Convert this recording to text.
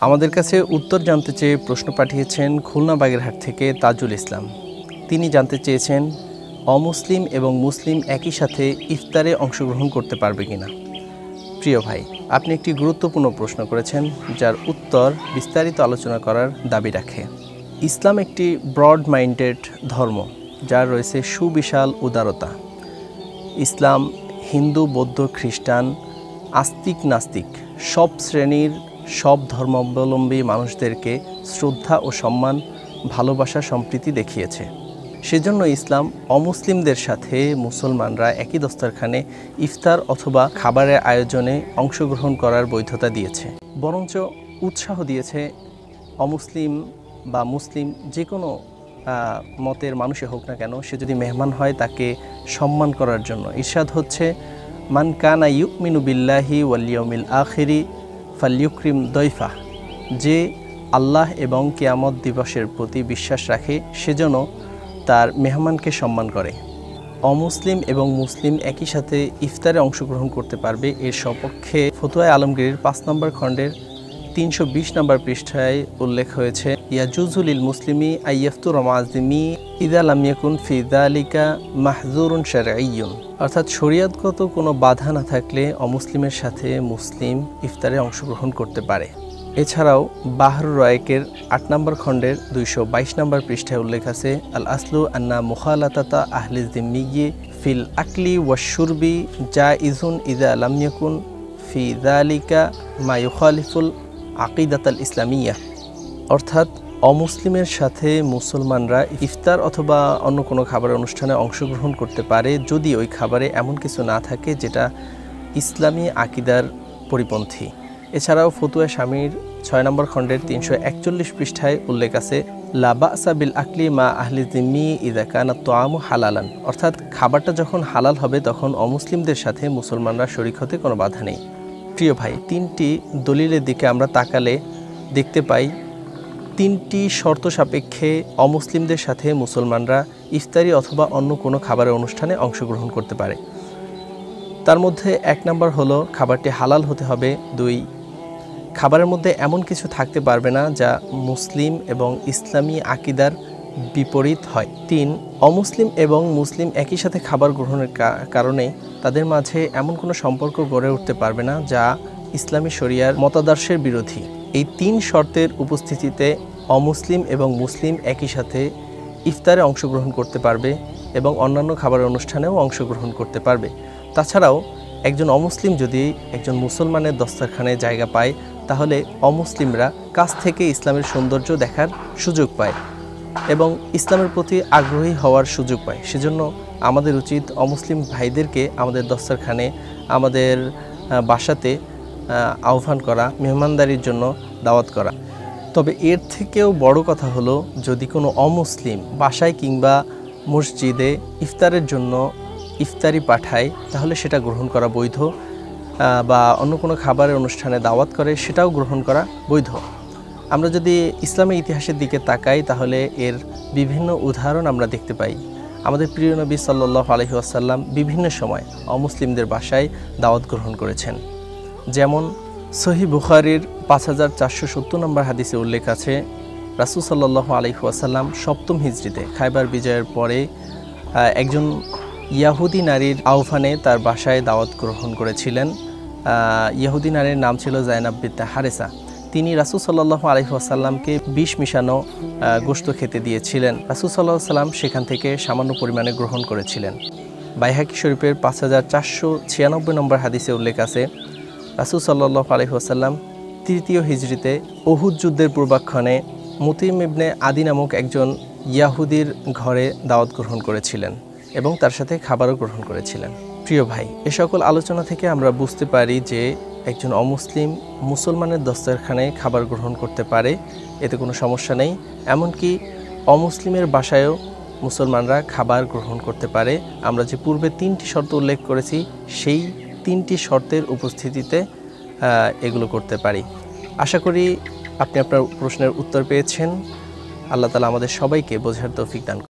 আমাদের কাছে উত্তর জানতে চেয়ে প্রশ্ন পাঠিয়েছেন খুলনা বাগেরহাট থেকে তাজুল ইসলাম। তিনি জানতে চেয়েছেন অমুসলিম এবং মুসলিম একই সাথে ইফতারে অংশগ্রহণ করতে পারবে কিনা। প্রিয় ভাই, আপনি একটি গুরুত্বপূর্ণ প্রশ্ন করেছেন, যার উত্তর বিস্তারিত আলোচনা করার দাবি রাখে। ইসলাম একটি ব্রড মাইন্ডেড ধর্ম, যার রয়েছে সুবিশাল উদারতা। ইসলাম হিন্দু, বৌদ্ধ, খ্রিস্টান, আস্তিক নাস্তিক সব শ্রেণীর, সব ধর্মাবলম্বী মানুষদেরকে শ্রদ্ধা ও সম্মান, ভালোবাসা, সম্প্রীতি দেখিয়েছে। সেজন্য ইসলাম অমুসলিমদের সাথে মুসলমানরা একই দস্তরখানে ইফতার অথবা খাবারের আয়োজনে অংশগ্রহণ করার বৈধতা দিয়েছে, বরঞ্চ উৎসাহ দিয়েছে অমুসলিম বা মুসলিম যে কোনো মতের মানুষই হোক না কেন, সে যদি মেহমান হয় তাকে সম্মান করার জন্য। ইরশাদ হচ্ছে, মান কানা ইউমিনু বিল্লাহি ওয়াল ইয়াউমিল আখিরি ফালইউকরিম দয়ফা। যে আল্লাহ এবং কিয়ামত দিবসের প্রতি বিশ্বাস রাখে, সেজন্য তার মেহমানকে সম্মান করে। অমুসলিম এবং মুসলিম একই সাথে ইফতারে অংশগ্রহণ করতে পারবে, এর সপক্ষে ফতোয়ায়ে আলমগীরের 5 নম্বর খণ্ডের 320 নম্বর পৃষ্ঠায় উল্লেখ হয়েছে, ইয়াজুজু লিল মুসলিমি আইয়াফতুর মাযিমি ইযা লাম ইয়াকুন ফি যালিকা মাহযুরুন শারঈয়্যুন। অর্থাৎ শরীয়তগত কোনো বাধা না থাকলে অমুসলিমের সাথে মুসলিম ইফতারে অংশগ্রহণ করতে পারে। এছাড়াও বাহরুর রায়েকের 8 নম্বর খণ্ডের 222 নম্বর পৃষ্ঠায় উল্লেখ আছে, আল আসলু আন্না মুখালাতাতা আহলি যিম্মিয়্যি ফিল আকলি ওয়াশ-শুরবি জাইজুন ইযা লাম ইয়াকুন ফি যালিকা মা ইউখালিফুল আকিদাতাল ইসলামিয়্যা। অর্থাৎ অমুসলিমের সাথে মুসলমানরা ইফতার অথবা অন্য কোনো খাবারের অনুষ্ঠানে অংশগ্রহণ করতে পারে, যদি ওই খাবারে এমন কিছু না থাকে যেটা ইসলামী আকিদার পরিপন্থী। এছাড়াও ফতুয়া শামীর 6 নম্বর খণ্ডের 341 পৃষ্ঠায় উল্লেখ আছে, লা বা'সা বিল আকলি মা আহলি যিম্মি ইযা কানা তুআমু হালালান। অর্থাৎ খাবারটা যখন হালাল হবে তখন অমুসলিমদের সাথে মুসলমানরা শরীক হতে কোনো বাধা নেই। প্রিয় ভাই, 3টি দলিলের দিকে আমরা তাকালে দেখতে পাই 3টি শর্ত সাপেক্ষে অমুসলিমদের সাথে মুসলমানরা ইফতারি অথবা অন্য কোনো খাবারের অনুষ্ঠানে অংশগ্রহণ করতে পারে। তার মধ্যে 1 নম্বর হলো খাবারটি হালাল হতে হবে। 2, খাবারের মধ্যে এমন কিছু থাকতে পারবে না যা মুসলিম এবং ইসলামী আকিদার বিপরীত হয়। 3, অমুসলিম এবং মুসলিম একই সাথে খাবার গ্রহণের কারণে তাদের মাঝে এমন কোনো সম্পর্ক গড়ে উঠতে পারবে না যা ইসলামী শরিয়ার মতাদর্শের বিরোধী। এই 3 শর্তের উপস্থিতিতে অমুসলিম এবং মুসলিম একই সাথে ইফতারে অংশগ্রহণ করতে পারবে এবং অন্যান্য খাবারের অনুষ্ঠানেও অংশগ্রহণ করতে পারবে। তাছাড়াও একজন অমুসলিম যদি একজন মুসলমানের দস্তরখানে জায়গা পায়, তাহলে অমুসলিমরা কাছ থেকে ইসলামের সৌন্দর্য দেখার সুযোগ পায় এবং ইসলামের প্রতি আগ্রহী হওয়ার সুযোগ পায়। সেজন্য আমাদের উচিত অমুসলিম ভাইদেরকে আমাদের দস্তরখানে, আমাদের বাসাতে আহ্বান করা, মেহমানদারির জন্য দাওয়াত করা। তবে এর থেকেও বড় কথা হলো, যদি কোনো অমুসলিম বাসায় কিংবা মসজিদে ইফতারের জন্য ইফতারি পাঠায়, তাহলে সেটা গ্রহণ করা বৈধ, বা অন্য কোনো খাবারের অনুষ্ঠানে দাওয়াত করে সেটাও গ্রহণ করা বৈধ। আমরা যদি ইসলামের ইতিহাসের দিকে তাকাই, তাহলে এর বিভিন্ন উদাহরণ আমরা দেখতে পাই। আমাদের প্রিয় নবী সাল্লাল্লাহু আলাইহি ওয়াসাল্লাম বিভিন্ন সময় অমুসলিমদের বাসায় দাওয়াত গ্রহণ করেছেন। যেমন সহিহ বুখারীর 5470 নম্বর হাদিসে উল্লেখ আছে, রাসূল সাল্লাল্লাহু আলাইহি ওয়াসাল্লাম 7ম হিজরিতে খায়বার বিজয়ের পরে একজন ইয়াহুদি নারীর আহ্বানে তার বাসায় দাওয়াত গ্রহণ করেছিলেন। ইয়াহুদি নারীর নাম ছিল জায়নাব বিনতে হারেসা। তিনি রাসূল সাল্লাল্লাহু আলাইহি ওয়াসাল্লামকে বিষ মিশানো গোশত খেতে দিয়েছিলেন। রাসূল সাল্লাল্লাহু আলাইহি ওয়াসাল্লাম সেখান থেকে সামান্য পরিমাণে গ্রহণ করেছিলেন। বাইহাকি শরীফের 5496 নম্বর হাদিসে উল্লেখ আছে, রাসূল সাল্লাল্লাহু আলাইহি ওয়াসাল্লাম 3য় হিজরিতে উহুদ যুদ্ধের পূর্বাক্ষণে মুতিম ইবনে আদি নামক একজন ইয়াহুদির ঘরে দাওয়াত গ্রহণ করেছিলেন এবং তার সাথে খাবারও গ্রহণ করেছিলেন। প্রিয় ভাই, এ সকল আলোচনা থেকে আমরা বুঝতে পারি যে একজন অমুসলিম মুসলমানের দস্তরখানে খাবার গ্রহণ করতে পারে, এতে কোনো সমস্যা নেই। এমনকি অমুসলিমের বাসায়ও মুসলমানরা খাবার গ্রহণ করতে পারে। আমরা যে পূর্বে 3টি শর্ত উল্লেখ করেছি, সেই 3টি শর্তের উপস্থিতিতে এগুলো করতে পারি। আশা করি আপনি আপনার প্রশ্নের উত্তর পেয়েছেন। আল্লাহ তাআলা আমাদের সবাইকে বোঝার তৌফিক দান করুন।